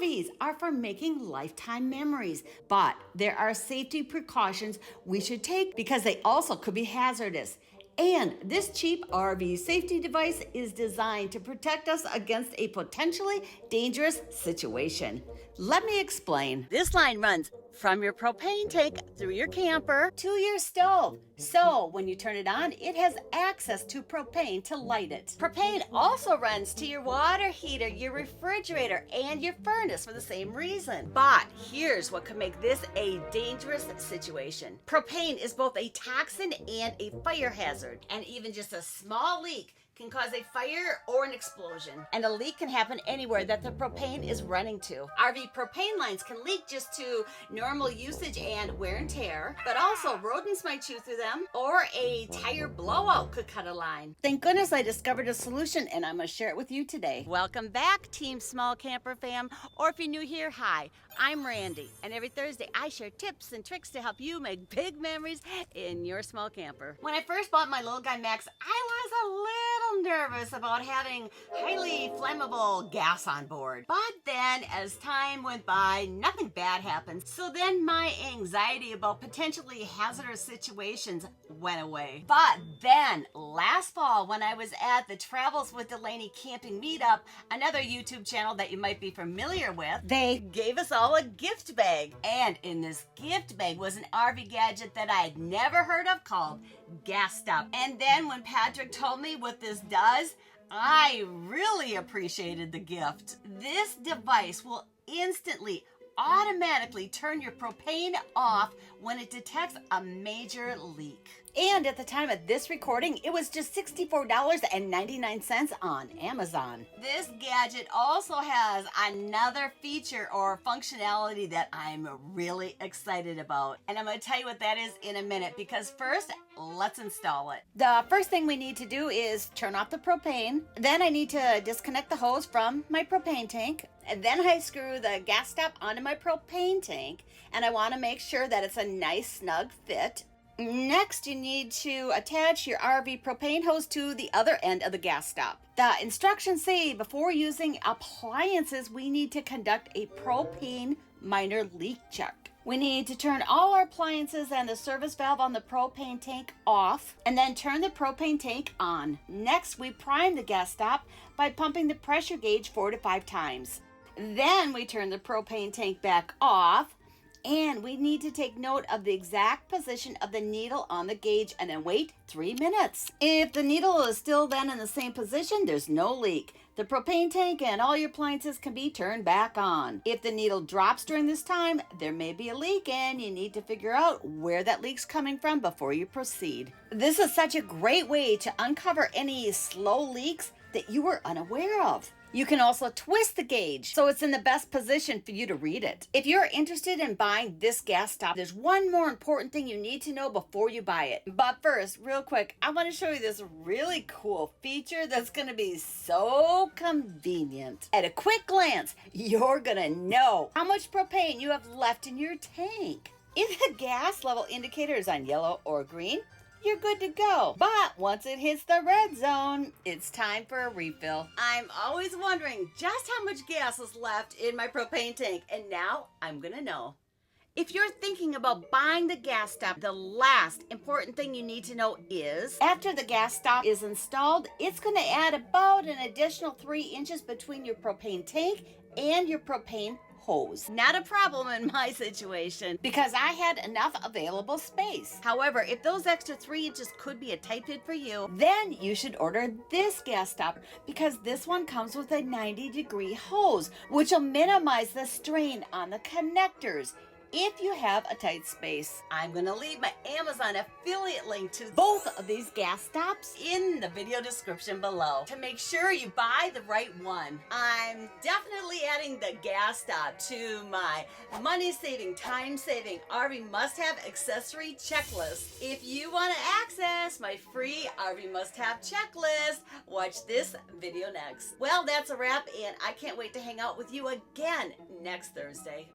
RVs are for making lifetime memories, but there are safety precautions we should take because they also could be hazardous. And this cheap RV safety device is designed to protect us against a potentially dangerous situation. Let me explain. This line runs from your propane tank through your camper to your stove. So when you turn it on, it has access to propane to light it. Propane also runs to your water heater, your refrigerator, and your furnace for the same reason. But here's what could make this a dangerous situation. Propane is both a toxin and a fire hazard, and even just a small leak can cause a fire or an explosion. And a leak can happen anywhere that the propane is running to. RV propane lines can leak just to normal usage and wear and tear, but also rodents might chew through them, or a tire blowout could cut a line. Thank goodness I discovered a solution, and I'm going to share it with you today. Welcome back, Team Small Camper Fam, or if you're new here, hi, I'm Randy, and every Thursday I share tips and tricks to help you make big memories in your small camper. When I first bought my little guy Max, I was a little nervous about having highly flammable gas on board. But then as time went by, nothing bad happened. So then my anxiety about potentially hazardous situations went away. But then last fall, when I was at the Travels with Delaney camping meetup, another YouTube channel that you might be familiar with, they gave us all a gift bag. And in this gift bag was an RV gadget that I had never heard of called GasStop. And then when Patrick told me what this does, I really appreciated the gift. This device will instantly, automatically turn your propane off when it detects a major leak. And at the time of this recording, it was just $64.99 on Amazon. This gadget also has another feature or functionality that I'm really excited about. And I'm going to tell you what that is in a minute, because first, let's install it. The first thing we need to do is turn off the propane. Then I need to disconnect the hose from my propane tank. And then I screw the GasStop onto my propane tank, and I want to make sure that it's a nice snug fit. Next, you need to attach your RV propane hose to the other end of the GasStop. The instructions say before using appliances, we need to conduct a propane minor leak check. We need to turn all our appliances and the service valve on the propane tank off, and then turn the propane tank on. Next, we prime the GasStop by pumping the pressure gauge 4 to 5 times. Then we turn the propane tank back off, and we need to take note of the exact position of the needle on the gauge and then wait 3 minutes. If the needle is still then in the same position, there's no leak. The propane tank and all your appliances can be turned back on. If the needle drops during this time, there may be a leak, and you need to figure out where that leak's coming from before you proceed. This is such a great way to uncover any slow leaks that you were unaware of. You can also twist the gauge so it's in the best position for you to read it. If you're interested in buying this GasStop, there's one more important thing you need to know before you buy it. But first, real quick, I want to show you this really cool feature that's going to be so convenient. At a quick glance, you're going to know how much propane you have left in your tank. If the gas level indicator is on yellow or green, you're good to go. But once it hits the red zone, it's time for a refill. I'm always wondering just how much gas is left in my propane tank, and now I'm gonna know. If you're thinking about buying the GasStop, the last important thing you need to know is after the GasStop is installed, it's going to add about an additional 3 inches between your propane tank and your propane hose. Not a problem in my situation because I had enough available space. However, if those extra 3 inches could be a tight fit for you, then you should order this GasStop, because this one comes with a 90-degree hose, which will minimize the strain on the connectors if you have a tight space. I'm going to leave my Amazon affiliate link to both of these GasStops in the video description below to make sure you buy the right one. I'm definitely adding the GasStop to my money-saving, time-saving RV must-have accessory checklist. If you want to access my free RV must-have checklist, watch this video next. Well, that's a wrap, and I can't wait to hang out with you again next Thursday.